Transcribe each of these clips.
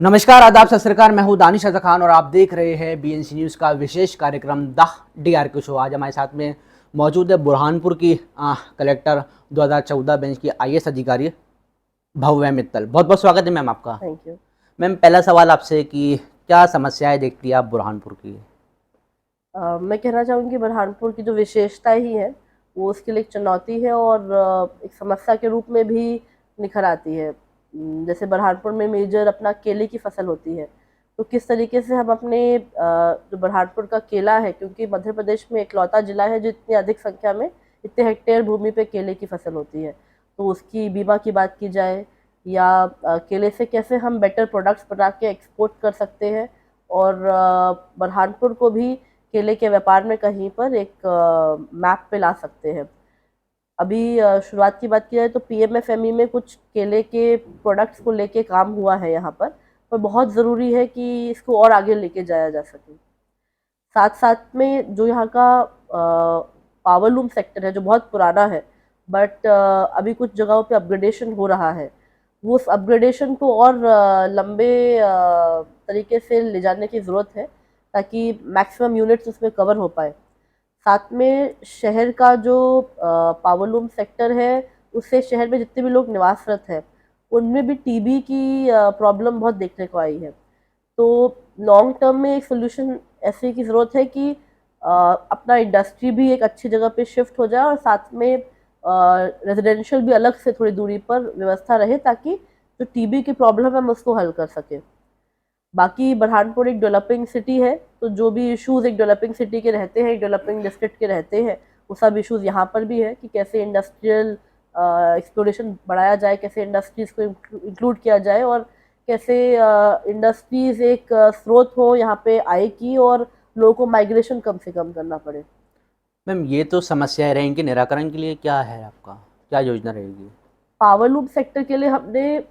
नमस्कार, आदाब, सत श्री अकाल। मैं हूं दानिश रज़ा खान और आप देख रहे हैं बीएनसी न्यूज़ का विशेष कार्यक्रम द DRQ शो। आज हमारे साथ में मौजूद है बुरहानपुर की कलेक्टर 2014 बेंच की IAS अधिकारी भव्य मित्तल। बहुत बहुत स्वागत है मैम आपका। Thank you. मैम, पहला सवाल आपसे कि क्या समस्याएं देखती है आप बुरहानपुर की? मैं कहना चाहूँगी बुरहानपुर की जो विशेषता ही है वो उसके लिए एक चुनौती है और एक समस्या के रूप में भी निखर आती है। जैसे बुरहानपुर में मेजर अपना केले की फसल होती है, तो किस तरीके से हम अपने जो बुरहानपुर का केला है, क्योंकि मध्य प्रदेश में इकलौता जिला है जो इतनी अधिक संख्या में इतने हेक्टेयर भूमि पे केले की फसल होती है, तो उसकी बीमा की बात की जाए या केले से कैसे हम बेटर प्रोडक्ट्स बना के एक्सपोर्ट कर सकते हैं और बुरहानपुर को भी केले के व्यापार में कहीं पर एक मैप पे ला सकते हैं। अभी शुरुआत की बात की जाए तो PMFME में कुछ केले के प्रोडक्ट्स को लेके काम हुआ है यहाँ पर बहुत ज़रूरी है कि इसको और आगे लेके जाया जा सके। साथ साथ में जो यहाँ का पावर लूम सेक्टर है जो बहुत पुराना है, बट अभी कुछ जगहों पे अपग्रेडेशन हो रहा है, वो उस अपग्रेडेशन को और लंबे तरीके से ले जाने की ज़रूरत है ताकि मैक्सिमम यूनिट्स उसमें कवर हो पाए। साथ में शहर का जो पावर लूम सेक्टर है, उससे शहर में जितने भी लोग निवासरत हैं उनमें भी TB की प्रॉब्लम बहुत देखने को आई है। तो लॉन्ग टर्म में एक सोल्यूशन ऐसे की ज़रूरत है कि अपना इंडस्ट्री भी एक अच्छी जगह पे शिफ्ट हो जाए और साथ में रेजिडेंशियल भी अलग से थोड़ी दूरी पर व्यवस्था रहे ताकि जो TB की प्रॉब्लम है हम उसको हल कर सकें। बाकी बुरहानपुर एक डेवलपिंग सिटी है, तो जो भी इश्यूज़ एक डेवलपिंग सिटी के रहते हैं, एक डेवलपिंग डिस्ट्रिक्ट के रहते हैं, वो सब इश्यूज़ यहाँ पर भी है कि कैसे इंडस्ट्रियल एक्सप्लोरेशन बढ़ाया जाए, कैसे इंडस्ट्रीज़ को इंक्लूड किया जाए और कैसे इंडस्ट्रीज़ एक स्रोत हो यहाँ पे आय की और लोगों को माइग्रेशन कम से कम करना पड़े। मैम, ये तो समस्याएं रहें, इनके निराकरण के लिए क्या है आपका, क्या योजना रहेगी? पावर लूम सेक्टर के लिए हमने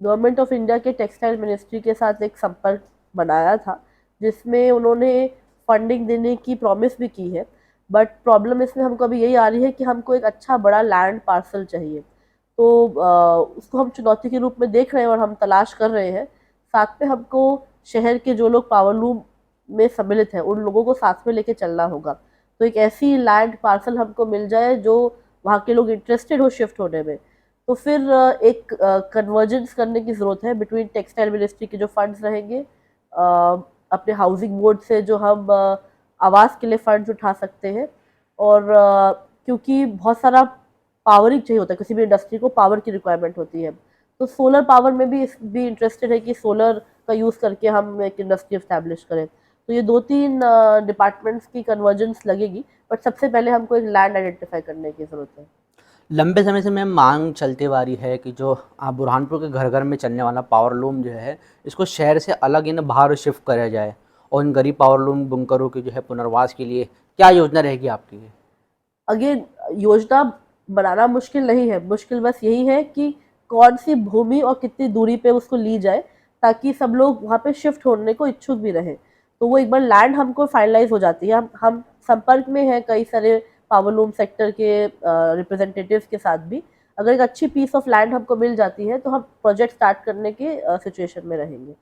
गवर्नमेंट ऑफ इंडिया के टेक्सटाइल मिनिस्ट्री के साथ एक संपर्क बनाया था, जिसमें उन्होंने फंडिंग देने की प्रॉमिस भी की है, बट प्रॉब्लम इसमें हमको अभी यही आ रही है कि हमको एक अच्छा बड़ा लैंड पार्सल चाहिए। तो उसको हम चुनौती के रूप में देख रहे हैं और हम तलाश कर रहे हैं। साथ में हमको शहर के जो लोग पावर लूम में सम्मिलित हैं उन लोगों को साथ में लेके चलना होगा, तो एक ऐसी लैंड पार्सल हमको मिल जाए जो वहाँ के लोग इंटरेस्टेड हो शिफ्ट होने में, तो फिर एक कन्वर्जेंस करने की ज़रूरत है बिटवीन टेक्सटाइल मिनिस्ट्री के जो फंड्स रहेंगे, अपने हाउसिंग बोर्ड से जो हम आवास के लिए फंड्स उठा सकते हैं और क्योंकि बहुत सारा पावरिंग चाहिए होता है, किसी भी इंडस्ट्री को पावर की रिक्वायरमेंट होती है, तो सोलर पावर में भी इंटरेस्टेड है कि सोलर का यूज़ करके हम एक इंडस्ट्री इस्टेब्लिश करें। तो ये 2-3 डिपार्टमेंट्स की कन्वर्जेंस लगेगी, बट सबसे पहले हमको एक लैंड आइडेंटिफाई करने की ज़रूरत है। लंबे समय से मैम मांग चलती आ रही है कि जो बुरहानपुर के घर घर में चलने वाला पावर लूम जो है, इसको शहर से अलग इन बाहर शिफ्ट करा जाए और इन गरीब पावर लूम बुनकरों के जो है पुनर्वास के लिए क्या योजना रहेगी आपकी? अगेन, योजना बनाना मुश्किल नहीं है, मुश्किल बस यही है कि कौन सी भूमि और कितनी दूरी पे उसको ली जाए ताकि सब लोग वहाँ पे शिफ्ट होने को इच्छुक भी रहें। तो वो एक बार लैंड हमको फाइनलाइज हो जाती है, हम संपर्क में हैं कई सारे पावर लूम सेक्टर के रिप्रेजेंटेटिव्स के साथ भी। अगर एक अच्छी पीस ऑफ लैंड हमको मिल जाती है तो हम प्रोजेक्ट स्टार्ट करने के सिचुएशन में रहेंगे।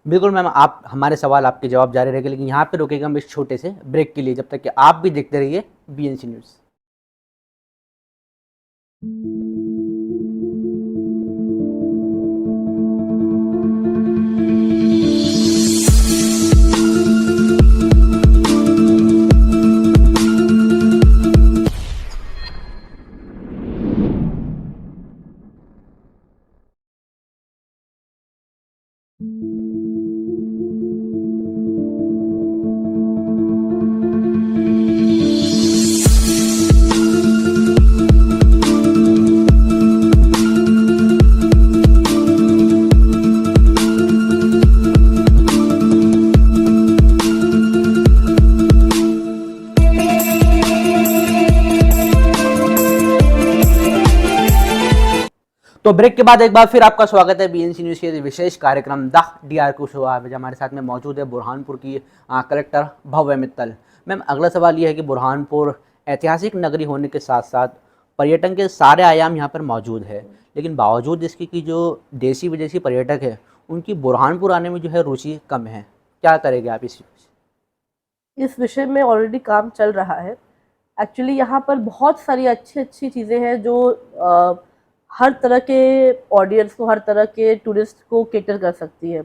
बिल्कुल मैम, आप हमारे सवाल आपके जवाब जारी रहेंगे, लेकिन यहाँ पे रुकेगा हम इस छोटे से ब्रेक के लिए, जब तक कि आप भी देखते रहिए BNC न्यूज़। तो ब्रेक के बाद एक बार फिर आपका स्वागत है BNC न्यूज़ के विशेष कार्यक्रम द DRQ शो। आज हमारे साथ में मौजूद है बुरहानपुर की कलेक्टर भव्य मित्तल। मैम, अगला सवाल ये है कि बुरहानपुर ऐतिहासिक नगरी होने के साथ साथ पर्यटन के सारे आयाम यहाँ पर मौजूद है, लेकिन बावजूद इसके कि जो देसी विदेशी पर्यटक है उनकी बुरहानपुर आने में जो है रुचि कम है, क्या करेंगे आप इस विषय में ऑलरेडी काम चल रहा है। एक्चुअली यहाँ पर बहुत सारी अच्छी अच्छी चीज़ें हैं जो हर तरह के ऑडियंस को, हर तरह के टूरिस्ट को केटर कर सकती है।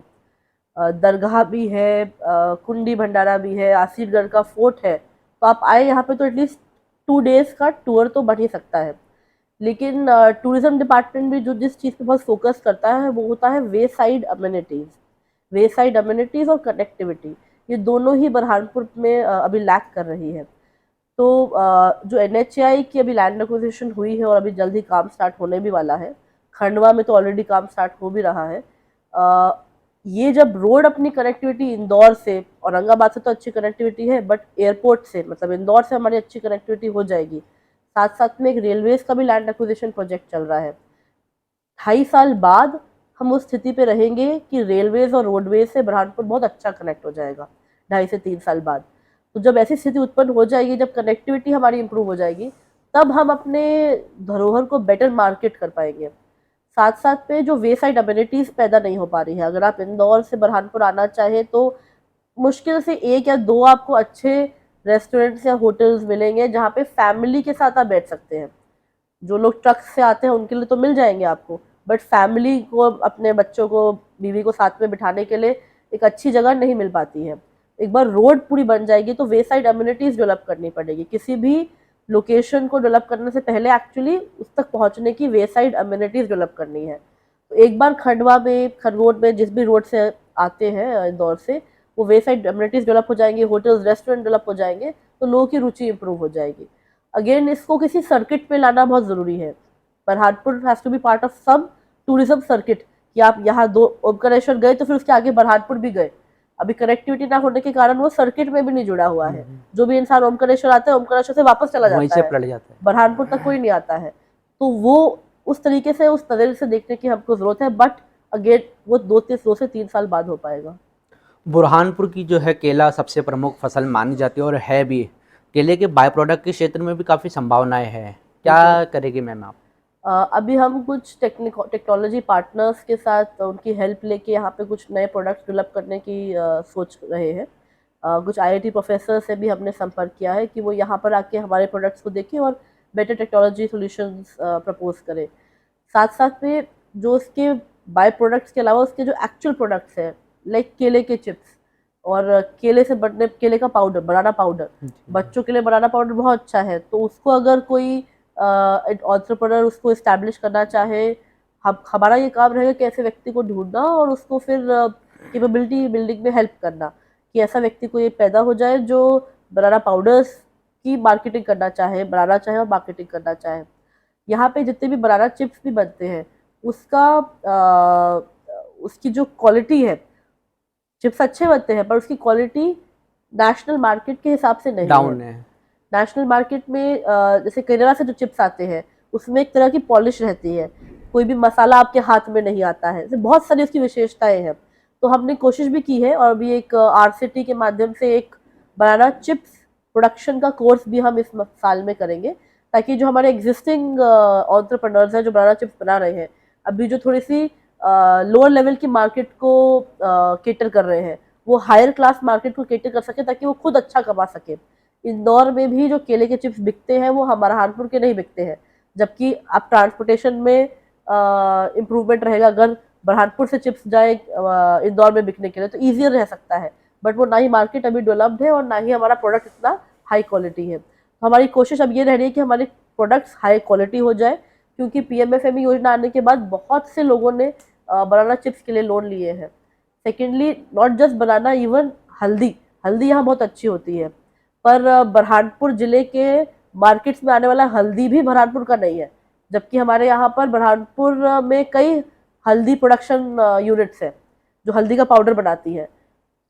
दरगाह भी है, कुंडी भंडारा भी है, आसिफगढ़ का फोर्ट है। तो आप आए यहाँ पे तो एटलीस्ट 2 डेज़ का टूर तो बन ही सकता है। लेकिन टूरिज्म डिपार्टमेंट भी जो जिस चीज़ पे बहुत फोकस करता है वो होता है वे साइड अम्यूनिटीज़। वे साइड अम्यूनिटीज़ और कनेक्टिविटी, ये दोनों ही बुरहानपुर में अभी लैक कर रही है। तो जो NHAI की अभी लैंड एक्विजिशन हुई है और अभी जल्द ही काम स्टार्ट होने भी वाला है, खंडवा में तो ऑलरेडी काम स्टार्ट हो भी रहा है। ये जब रोड अपनी कनेक्टिविटी इंदौर से, औरंगाबाद से तो अच्छी कनेक्टिविटी है, बट एयरपोर्ट से मतलब इंदौर से हमारी अच्छी कनेक्टिविटी हो जाएगी। साथ साथ में एक रेलवेज का भी लैंड एक्विजिशन प्रोजेक्ट चल रहा है। 2.5 साल बाद हम उस स्थिति पे रहेंगे कि रेलवेज और रोडवेज से बुरहानपुर बहुत अच्छा कनेक्ट हो जाएगा, 2.5 से 3 साल बाद। तो जब ऐसी स्थिति उत्पन्न हो जाएगी, जब कनेक्टिविटी हमारी इंप्रूव हो जाएगी, तब हम अपने धरोहर को बेटर मार्केट कर पाएंगे। साथ साथ में जो वे साइड अम्यूनिटीज़ पैदा नहीं हो पा रही है, अगर आप इंदौर से बुरहानपुर आना चाहें तो मुश्किल से 1 या 2 आपको अच्छे रेस्टोरेंट्स या होटल्स मिलेंगे जहाँ पे फैमिली के साथ आप बैठ सकते हैं। जो लोग ट्रक से आते हैं उनके लिए तो मिल जाएंगे आपको, बट फैमिली को, अपने बच्चों को, बीवी को साथ में बिठाने के लिए एक अच्छी जगह नहीं मिल पाती है। एक बार रोड पूरी बन जाएगी तो वे साइड अम्यूनिटीज़ डेवलप करनी पड़ेगी। किसी भी लोकेशन को डेवलप करने से पहले एक्चुअली उस तक पहुंचने की वे साइड अम्यूनिटीज़ डेवलप करनी है। तो एक बार खंडवा में, खरगोन में, जिस भी रोड से आते हैं इंदौर से, वो वे साइड अम्यूनिटीज़ डेवलप हो जाएंगे, होटल्स रेस्टोरेंट डेवलप हो जाएंगे, तो लोगों की रुचि इंप्रूव हो जाएगी। अगेन इसको किसी सर्किट पे लाना बहुत ज़रूरी है। Burhanpur has to be part of some tourism circuit, कि आप यहाँ ओमकारेश्वर गए तो फिर उसके आगे बुरहानपुर भी गए। अभी कनेक्टिविटी ना होने के कारण वो सर्किट में भी नहीं जुड़ा हुआ है। जो भी इंसान ओमकारेश्वर आता है, ओमकारेश्वर से वापस चला वहीं जाता से है, पलट जाता है। बुरहानपुर तक कोई नहीं आता है। तो वो उस तरीके से, उस नज़रिए से देखने की हमको ज़रूरत है, बट अगेन वो 2 से 3 साल बाद हो पाएगा। बुरहानपुर की जो है केला सबसे प्रमुख फसल मानी जाती है और है भी। केले के बाय प्रोडक्ट के क्षेत्र में भी काफ़ी संभावनाएं हैं, क्या करेंगे मैम आप? अभी हम कुछ टेक्नोलॉजी पार्टनर्स के साथ उनकी हेल्प लेके यहाँ पे कुछ नए प्रोडक्ट्स डेवलप करने की सोच रहे हैं। कुछ IIT प्रोफेसर से भी हमने संपर्क किया है कि वो यहाँ पर आके हमारे प्रोडक्ट्स को देखें और बेटर टेक्नोलॉजी सॉल्यूशंस प्रपोज करें। साथ साथ में जो उसके बाय प्रोडक्ट्स के अलावा उसके जो एक्चुअल प्रोडक्ट्स हैं, लाइक केले के चिप्स और केले से बनने, केले का पाउडर, बनाना पाउडर, बच्चों के लिए बनाना पाउडर बहुत अच्छा है। तो उसको अगर कोई एंटरप्रेन्योर उसको इस्टेब्लिश करना चाहे, हमारा ये काम रहेगा कि ऐसे व्यक्ति को ढूंढना और उसको फिर कैपेबिलिटी बिल्डिंग में हेल्प करना, कि ऐसा व्यक्ति को ये पैदा हो जाए जो बनाना पाउडर्स की मार्केटिंग करना चाहे, बनाना चाहे और मार्केटिंग करना चाहे। यहाँ पे जितने भी बनाना चिप्स भी बनते हैं, उसका उसकी जो क्वालिटी है, चिप्स अच्छे बनते हैं पर उसकी क्वालिटी नेशनल मार्केट के हिसाब से नहीं डाउन है। है। नेशनल मार्केट में जैसे केरला से जो चिप्स आते हैं उसमें एक तरह की पॉलिश रहती है, कोई भी मसाला आपके हाथ में नहीं आता है, तो बहुत सारी उसकी विशेषताएं हैं। तो हमने कोशिश भी की है और अभी एक RCT के माध्यम से एक बनाना चिप्स प्रोडक्शन का कोर्स भी हम इस साल में करेंगे, ताकि जो हमारे एग्जिस्टिंग एंटरप्रेन्योर्स हैं जो बनाना चिप्स बना रहे हैं, अभी जो थोड़ी सी लोअर लेवल की मार्केट को केटर कर रहे हैं, वो हायर क्लास मार्केट को केटर कर सके ताकि वो खुद अच्छा कमा सके। इंदौर में भी जो केले के चिप्स बिकते हैं वो हमारा बुरहानपुर के नहीं बिकते हैं, जबकि आप ट्रांसपोर्टेशन में इम्प्रूवमेंट रहेगा। अगर बुरहानपुर से चिप्स जाए इंदौर में बिकने के लिए तो ईजियर रह सकता है, बट वो ना ही मार्केट अभी डेवलप्ड है और ना ही हमारा प्रोडक्ट इतना हाई क्वालिटी है। तो हमारी कोशिश अब ये रह रही है कि हमारे प्रोडक्ट्स हाई क्वालिटी हो जाए, क्योंकि PMFME योजना आने के बाद बहुत से लोगों ने बनाना चिप्स के लिए लोन लिए हैं। Secondly, not just banana, even हल्दी, हल्दी यहाँ बहुत अच्छी होती है, पर बुरहानपुर ज़िले के मार्केट्स में आने वाला हल्दी भी बुरहानपुर का नहीं है, जबकि हमारे यहाँ पर बुरहानपुर में कई हल्दी प्रोडक्शन यूनिट्स हैं जो हल्दी का पाउडर बनाती है।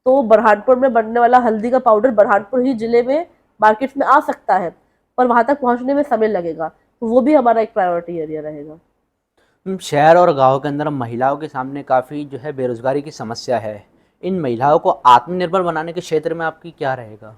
तो बुरहानपुर में बनने वाला हल्दी का पाउडर बुरहानपुर ही ज़िले में मार्केट्स में आ सकता है, पर वहाँ तक पहुँचने में समय लगेगा, तो वो भी हमारा एक प्रायोरिटी एरिया रहेगा। शहर और गांव के अंदर महिलाओं के सामने काफ़ी जो है बेरोजगारी की समस्या है। इन महिलाओं को आत्मनिर्भर बनाने के क्षेत्र में आपकी क्या रहेगा,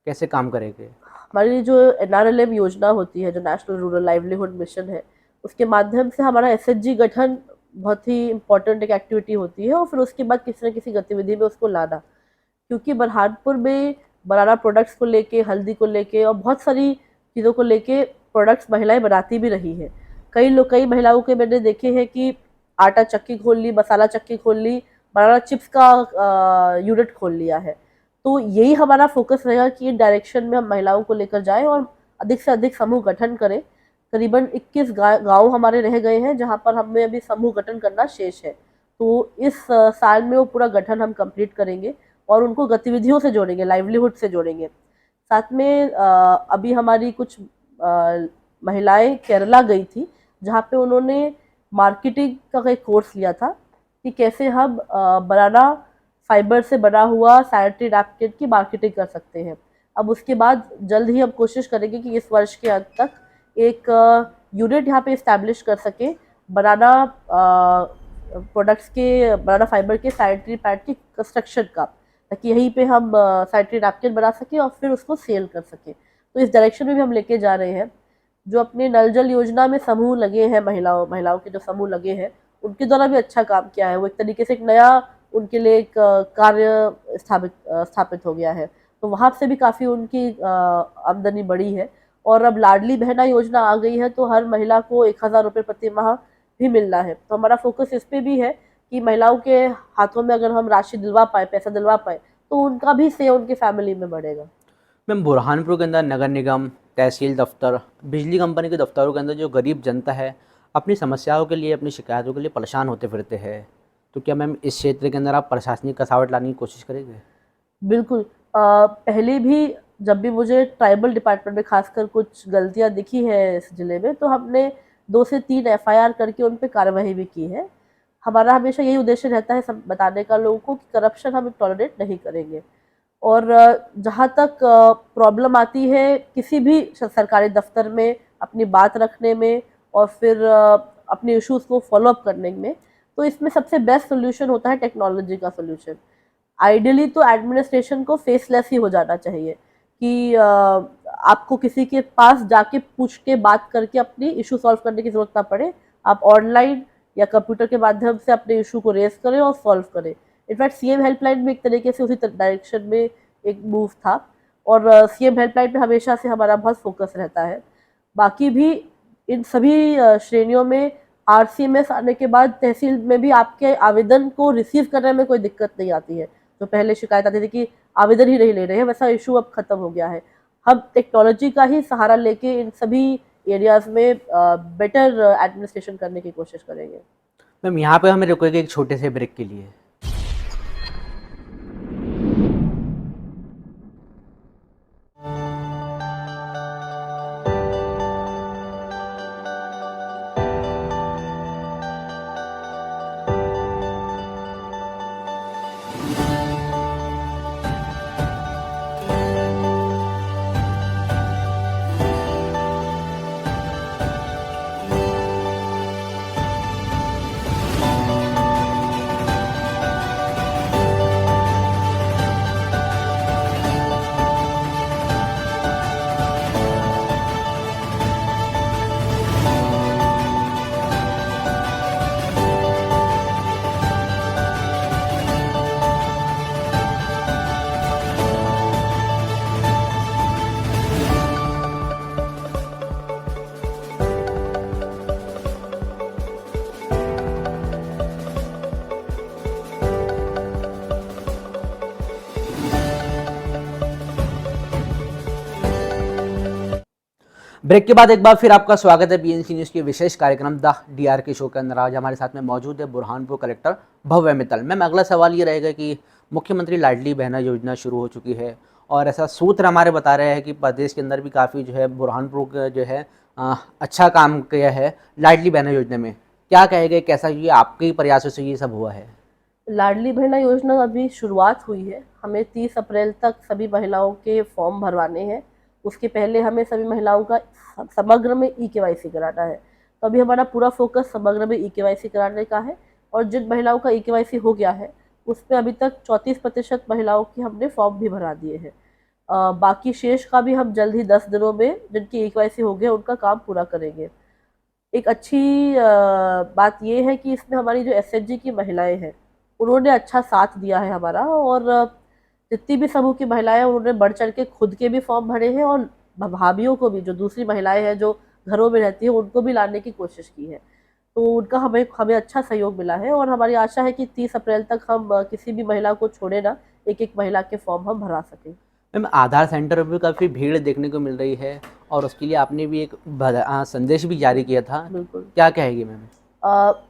कैसे काम करेंगे? हमारी जो NRLM योजना होती है, जो नेशनल रूरल लाइवलीहुड मिशन है, उसके माध्यम से हमारा SHG गठन बहुत ही इम्पोर्टेंट एक एक्टिविटी होती है, और फिर उसके बाद किसी न किसी गतिविधि में उसको लाना, क्योंकि बुरहानपुर में बनाना प्रोडक्ट्स को लेके, हल्दी को लेके और बहुत सारी चीज़ों को लेके प्रोडक्ट्स महिलाएं बनाती भी रही हैं। कई महिलाओं के मैंने देखे हैं कि आटा चक्की खोल ली, मसाला चक्की खोल ली, बनाना चिप्स का यूनिट खोल लिया है। तो यही हमारा फोकस रहेगा कि इन डायरेक्शन में हम महिलाओं को लेकर जाएं और अधिक से अधिक समूह गठन करें। करीबन 21 गांव हमारे रह गए हैं जहां पर हमें अभी समूह गठन करना शेष है। तो इस साल में वो पूरा गठन हम कंप्लीट करेंगे और उनको गतिविधियों से जोड़ेंगे, लाइवलीहुड से जोड़ेंगे। साथ में अभी हमारी कुछ महिलाएं केरला गई थी, जहाँ पे उन्होंने मार्केटिंग का एक कोर्स लिया था कि कैसे हम बनाना फाइबर से बना हुआ सैनिटरी नैपकिन की मार्केटिंग कर सकते हैं। अब उसके बाद जल्द ही हम कोशिश करेंगे कि इस वर्ष के अंत तक एक यूनिट यहाँ पे इस्टेब्लिश कर सके बनाना प्रोडक्ट्स के, बनाना फाइबर के सैनिटरी पैड की कंस्ट्रक्शन का, ताकि यहीं पे हम सैनिटरी नैपकिन बना सकें और फिर उसको सेल कर सकें। तो इस डायरेक्शन में भी हम लेके जा रहे हैं। जो अपने नल जल योजना में समूह लगे हैं, महिलाओं के जो समूह लगे हैं, उनके द्वारा भी अच्छा काम किया है। वो एक तरीके से एक नया उनके लिए एक कार्य स्थापित हो गया है। तो वहाँ से भी काफ़ी उनकी आमदनी बढ़ी है। और अब लाडली बहना योजना आ गई है, तो हर महिला को 1000 रुपये प्रति माह भी मिलना है। तो हमारा फोकस इस पे भी है कि महिलाओं के हाथों में अगर हम राशि दिलवा पाए, पैसा दिलवा पाए, तो उनका भी से उनकी फैमिली में बढ़ेगा। मैम, बुरहानपुर के अंदर नगर निगम, तहसील दफ्तर, बिजली कंपनी के दफ्तरों के अंदर जो गरीब जनता है अपनी समस्याओं के लिए, अपनी शिकायतों के लिए परेशान होते फिरते हैं, तो क्या मैम इस क्षेत्र के अंदर आप प्रशासनिक कसावट लाने की कोशिश करेंगे? बिल्कुल। पहले भी जब भी मुझे ट्राइबल डिपार्टमेंट में खासकर कुछ गलतियां दिखी है इस ज़िले में, तो हमने 2 से 3 एफआईआर करके उन पे कार्रवाई भी की है। हमारा हमेशा यही उद्देश्य रहता है बताने का लोगों को कि करप्शन हम टॉलरेट नहीं करेंगे। और जहाँ तक प्रॉब्लम आती है किसी भी सरकारी दफ्तर में अपनी बात रखने में और फिर अपने इश्यूज़ को फॉलो अप करने में, तो इसमें सबसे बेस्ट सोल्यूशन होता है टेक्नोलॉजी का सोल्यूशन। आइडियली तो एडमिनिस्ट्रेशन को फेसलेस ही हो जाना चाहिए कि आपको किसी के पास जाके पूछ के बात करके अपनी इशू सॉल्व करने की ज़रूरत ना पड़े। आप ऑनलाइन या कंप्यूटर के माध्यम से अपने इशू को रेज करें और सॉल्व करें। इनफैक्ट सीएम हेल्पलाइन में एक तरीके से उसी डायरेक्शन में एक मूव था, और सीएम हेल्पलाइन पे हमेशा से हमारा बहुत फोकस रहता है। बाकी भी इन सभी श्रेणियों में आरसीएमएस आने के बाद तहसील में भी आपके आवेदन को रिसीव करने में कोई दिक्कत नहीं आती है। तो पहले शिकायत आती थी कि आवेदन ही नहीं ले रहे हैं, वैसा इशू अब खत्म हो गया है। हम टेक्नोलॉजी का ही सहारा लेके इन सभी एरियाज़ में बेटर एडमिनिस्ट्रेशन करने की कोशिश करेंगे। मैम, यहाँ पे हमें रुकेंगे एक छोटे से ब्रेक के लिए। ब्रेक के बाद एक बार फिर आपका स्वागत है बीएनसी न्यूज़ के विशेष कार्यक्रम द डीआरके शो के अंदर। आज हमारे साथ में मौजूद है बुरहानपुर कलेक्टर भव्य मित्तल। मैम, अगला सवाल ये रहेगा कि मुख्यमंत्री लाडली बहना योजना शुरू हो चुकी है और ऐसा सूत्र हमारे बता रहे हैं कि प्रदेश के अंदर भी काफ़ी जो है बुरहानपुर का जो है अच्छा काम किया है लाडली बहना योजना में। क्या कहेंगे, कैसा ये आपके प्रयासों से ये सब हुआ है? लाडली बहना योजना अभी शुरुआत हुई है। हमें 30 अप्रैल तक सभी महिलाओं के फॉर्म भरवाने हैं। उसके पहले हमें सभी महिलाओं का समग्र में ई-केवाईसी कराना है। तो अभी हमारा पूरा फोकस समग्र में ई-केवाईसी कराने का है, और जिन महिलाओं का ई-केवाईसी हो गया है उसमें अभी तक 34% महिलाओं की हमने फॉर्म भी भरा दिए हैं। बाकी शेष का भी हम जल्द ही 10 दिनों में जिनकी ई-केवाईसी हो गया उनका काम पूरा करेंगे। एक अच्छी बात ये है कि इसमें हमारी जो एसएचजी की महिलाएं हैं उन्होंने अच्छा साथ दिया है हमारा, और जितनी भी समूह की महिलाएं हैं उन्होंने बढ़ चढ़ के खुद के भी फॉर्म भरे हैं, और भाभियों को भी, जो दूसरी महिलाएं हैं जो घरों में रहती है, उनको भी लाने की कोशिश की है। तो उनका हमें हमें अच्छा सहयोग मिला है, और हमारी आशा है कि 30 अप्रैल तक हम किसी भी महिला को छोड़े ना, एक एक महिला के फॉर्म हम भरा सकें। मैम आधार सेंटर पर भी काफ़ी भीड़ देखने को मिल रही है और उसके लिए आपने भी एक संदेश भी जारी किया था, बिल्कुल। क्या कहेगी मैम?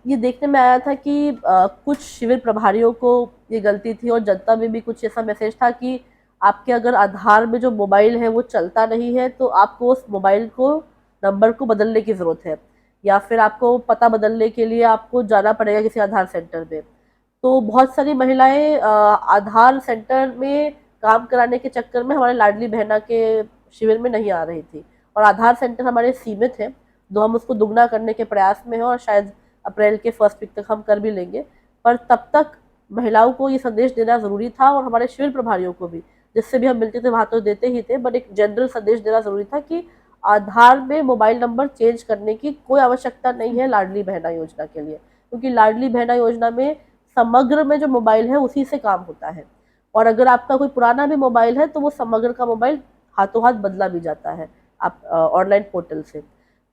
ये देखने में आया था कि कुछ शिविर प्रभारियों को ये गलती थी, और जनता में भी कुछ ऐसा मैसेज था कि आपके अगर आधार में जो मोबाइल है वो चलता नहीं है, तो आपको उस मोबाइल को, नंबर को बदलने की ज़रूरत है, या फिर आपको पता बदलने के लिए आपको जाना पड़ेगा किसी आधार सेंटर में। तो बहुत सारी महिलाएं आधार सेंटर में काम कराने के चक्कर में हमारे लाडली बहना के शिविर में नहीं आ रही थी, और आधार सेंटर हमारे सीमित हैं, तो हम उसको दुगना करने के प्रयास में हैं, और शायद अप्रैल के फर्स्ट वीक तक हम कर भी लेंगे। पर तब तक महिलाओं को ये संदेश देना ज़रूरी था, और हमारे शिविर प्रभारियों को भी, जिससे भी हम मिलते थे वहाँ तो देते ही थे, बट एक जनरल संदेश देना ज़रूरी था कि आधार में मोबाइल नंबर चेंज करने की कोई आवश्यकता नहीं है लाडली बहना योजना के लिए, क्योंकि लाडली बहना योजना में समग्र में जो मोबाइल है उसी से काम होता है, और अगर आपका कोई पुराना भी मोबाइल है तो वो समग्र का मोबाइल हाथों हाथ बदला भी जाता है आप ऑनलाइन पोर्टल से।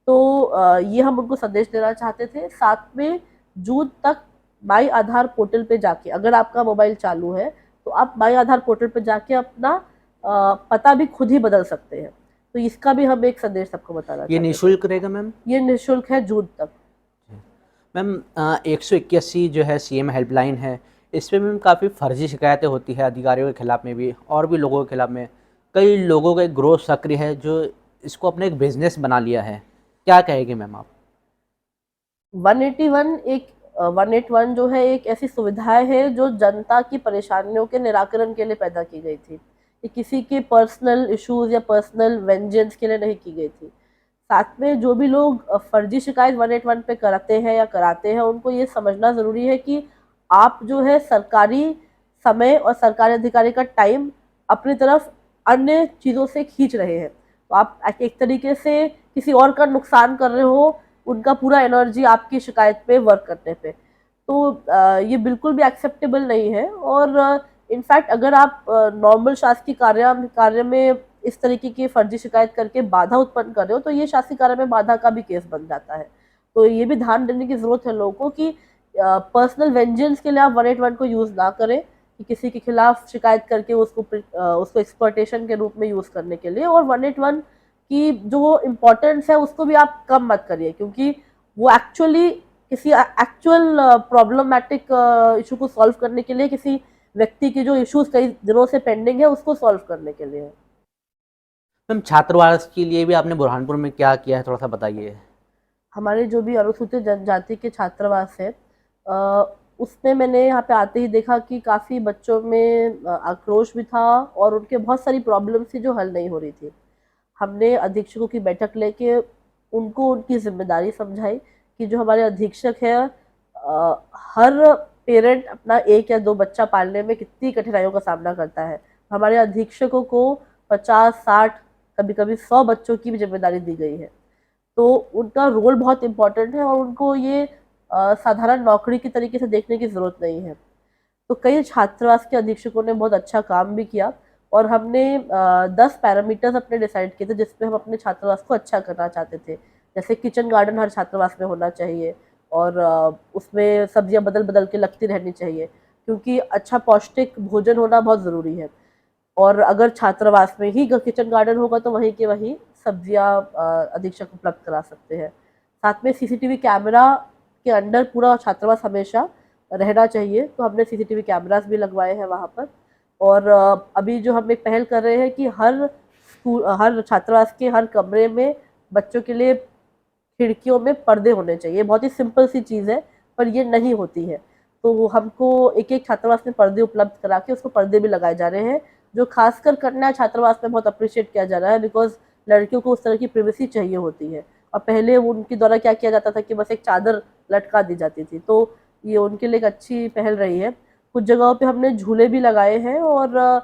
तो ये हम उनको संदेश देना चाहते थे। साथ में जून तक माई आधार पोर्टल पे जाके, अगर आपका मोबाइल चालू है तो आप माई आधार पोर्टल पे जाके अपना पता भी खुद ही बदल सकते हैं। तो इसका भी हम एक संदेश सबको बताना ये चाहते थे। निःशुल्क रहेगा मैम? ये निःशुल्क है जून तक। मैम 181 जो है सीएम हेल्पलाइन है, इस पे मैम काफ़ी फर्जी शिकायतें होती है अधिकारियों के खिलाफ में भी और भी लोगों के खिलाफ में। कई लोगों का एक ग्रोथ सक्रिय है जो इसको अपने एक बिजनेस बना लिया है, क्या कहेंगे मैम आप? 181 एक 181 जो है एक ऐसी सुविधा है जो जनता की परेशानियों के निराकरण के लिए पैदा की गई थी। ये किसी के पर्सनल इश्यूज या पर्सनल वेंजेंस के लिए नहीं की गई थी। साथ में जो भी लोग फर्जी शिकायत 181 पे करते हैं या कराते हैं, उनको ये समझना ज़रूरी है कि आप जो है सरकारी समय और सरकारी अधिकारी का टाइम अपनी तरफ अन्य चीज़ों से खींच रहे हैं। तो आप एक तरीके से किसी और का नुकसान कर रहे हो, उनका पूरा एनर्जी आपकी शिकायत पे वर्क करने पे। तो ये बिल्कुल भी एक्सेप्टेबल नहीं है, और इनफैक्ट अगर आप नॉर्मल शासकीय कार्य में इस तरीके की फर्जी शिकायत करके बाधा उत्पन्न कर रहे हो, तो ये शासकीय कार्य में बाधा का भी केस बन जाता है। तो ये भी ध्यान देने की ज़रूरत है लोगों को कि पर्सनल वेंजेंस के लिए आप 181 को यूज़ ना करें, कि किसी के खिलाफ शिकायत करके उसको एक्सप्लॉयटेशन के रूप में यूज़ करने के लिए। और 181 की जो इम्पोर्टेंस है उसको भी आप कम मत करिए, क्योंकि वो एक्चुअली किसी एक्चुअल प्रॉब्लमैटिक इशू को सॉल्व करने के लिए, किसी व्यक्ति की जो इश्यूज कई दिनों से पेंडिंग है उसको सॉल्व करने के लिए है। मैम छात्रावास के लिए भी आपने बुरहानपुर में क्या किया है, थोड़ा सा बताइए? हमारे जो भी अनुसूचित जनजाति के छात्रावास है, उसमें मैंने यहाँ पे आते ही देखा कि काफ़ी बच्चों में आक्रोश भी था, और उनके बहुत सारी प्रॉब्लम्स थी जो हल नहीं हो रही थी। हमने अधीक्षकों की बैठक लेके उनको उनकी ज़िम्मेदारी समझाई कि जो हमारे अधीक्षक हैं, हर पेरेंट अपना 1 या 2 बच्चा पालने में कितनी कठिनाइयों का सामना करता है। हमारे अधीक्षकों को 50-60 कभी-कभी 100 बच्चों की भी ज़िम्मेदारी दी गई है। तो उनका रोल बहुत इम्पोर्टेंट है, और उनको ये साधारण नौकरी की तरीके से देखने की ज़रूरत नहीं है। तो कई छात्रावास के अधीक्षकों ने बहुत अच्छा काम भी किया, और हमने 10 पैरामीटर्स अपने डिसाइड किए थे जिसमें हम अपने छात्रावास को अच्छा करना चाहते थे। जैसे किचन गार्डन हर छात्रावास में होना चाहिए, और उसमें सब्जियां बदल बदल के लगती रहनी चाहिए, क्योंकि अच्छा पौष्टिक भोजन होना बहुत ज़रूरी है। और अगर छात्रावास में ही किचन गार्डन होगा तो वहीं के वहीं सब्जियां अधीक्षक उपलब्ध करा सकते हैं। साथ में सीसीटीवी कैमरा के अंडर पूरा छात्रावास हमेशा रहना चाहिए, तो हमने सीसीटीवी कैमरास भी लगवाए हैं वहाँ पर। और अभी जो हम एक पहल कर रहे हैं कि हर छात्रावास के हर कमरे में बच्चों के लिए खिड़कियों में पर्दे होने चाहिए। बहुत ही सिंपल सी चीज़ है, पर ये नहीं होती है। तो हमको एक-एक छात्रावास में पर्दे उपलब्ध करा के उसको पर्दे भी लगाए जा रहे हैं, जो खासकर कन्या छात्रावास में बहुत अप्रिशिएट किया जा रहा है, बिकॉज़ लड़कियों को उस तरह की प्राइवेसी चाहिए होती है। और पहले वो उनके द्वारा क्या किया जाता था कि बस एक चादर लटका दी जाती थी, तो ये उनके लिए एक अच्छी पहल रही है। कुछ जगहों पे हमने झूले भी लगाए हैं, और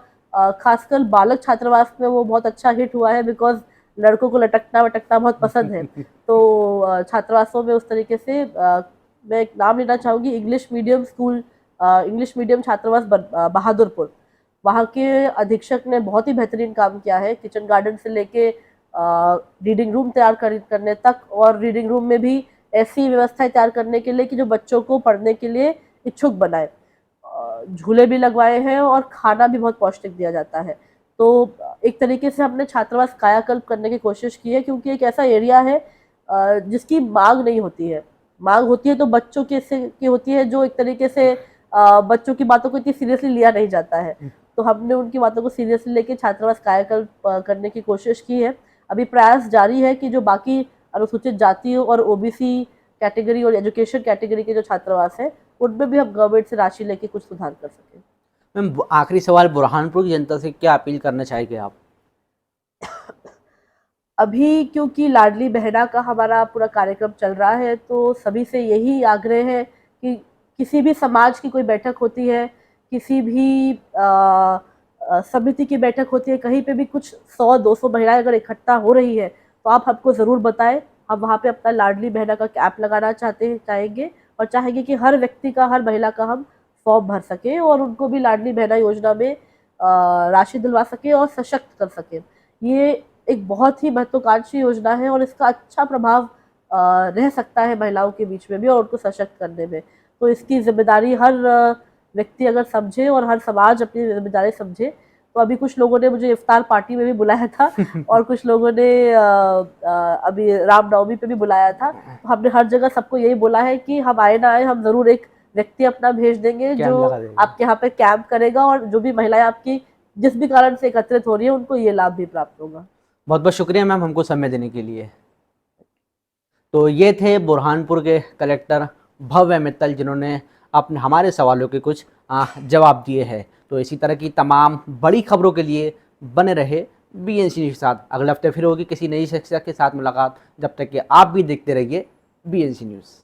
खासकर बालक छात्रावास में वो बहुत अच्छा हिट हुआ है, बिकॉज़ लड़कों को लटकना वटकना बहुत पसंद है। तो छात्रावासों में उस तरीके से मैं एक नाम लेना चाहूँगी, English medium school, English medium छात्रावास बहादुरपुर। वहाँ के अधीक्षक ने बहुत ही बेहतरीन काम किया है, किचन गार्डन से लेके रीडिंग रूम तैयार करने तक, और रीडिंग रूम में भी ऐसी व्यवस्थाएं तैयार करने के लिए कि जो बच्चों को पढ़ने के लिए इच्छुक बनाए। झूले भी लगवाए हैं और खाना भी बहुत पौष्टिक दिया जाता है। तो एक तरीके से हमने छात्रावास कायाकल्प करने की कोशिश की है, क्योंकि एक ऐसा एरिया है जिसकी मांग नहीं होती है। मांग होती है तो बच्चों की होती है, जो एक तरीके से बच्चों की बातों को इतनी सीरियसली लिया नहीं जाता है। तो हमने उनकी बातों को सीरियसली लेके छात्रावास कायाकल्प करने की कोशिश की है। अभी प्रयास जारी है कि जो बाकी अनुसूचित जाति और ओबीसी कैटेगरी और एजुकेशन कैटेगरी के जो छात्रावास है, उनमें भी हम गवर्नमेंट से राशि लेके कुछ सुधार कर सकें। मैम आखिरी सवाल, बुरहानपुर की जनता से क्या अपील करना चाहेंगे आप? अभी क्योंकि लाडली बहना का हमारा पूरा कार्यक्रम चल रहा है, तो सभी से यही आग्रह है कि किसी भी समाज की कोई बैठक होती है, किसी भी समिति की बैठक होती है, कहीं पे भी कुछ 100-200 महिलाएं अगर इकट्ठा हो रही है, तो आप हमको ज़रूर बताएं। हम वहाँ पे अपना लाडली बहना का कैंप लगाना चाहेंगे, और चाहेंगे कि हर व्यक्ति का, हर महिला का हम फॉर्म भर सकें और उनको भी लाडली बहना योजना में राशि दिलवा सकें और सशक्त कर सकें। ये एक बहुत ही महत्वाकांक्षी योजना है और इसका अच्छा प्रभाव रह सकता है महिलाओं के बीच में भी और उनको सशक्त करने में। तो इसकी जिम्मेदारी हर व्यक्ति अगर समझे और हर समाज अपनी जिम्मेदारी समझे, तो अभी कुछ लोगों ने मुझे इफ्तार पार्टी में भी बुलाया था और कुछ लोगों ने अभी रामनवमी पे भी बुलाया था। तो हमने हर जगह सबको यही बोला है कि हम आए ना आए, हम ज़रूर एक व्यक्ति अपना भेज देंगे जो आपके यहाँ पे कैंप करेगा, और जो भी महिलाएं आपकी जिस भी कारण से एकत्रित हो रही है, उनको ये लाभ भी प्राप्त होगा। बहुत बहुत शुक्रिया मैम हमको समय देने के लिए। तो ये थे बुरहानपुर के कलेक्टर भव्य मित्तल, जिन्होंने अपने हमारे सवालों के कुछ जवाब दिए हैं। तो इसी तरह की तमाम बड़ी खबरों के लिए बने रहे बीएनसी न्यूज़ के साथ। अगले हफ्ते फिर होगी किसी नई शख्सियत के साथ मुलाकात। जब तक कि आप भी देखते रहिए बीएनसी न्यूज़।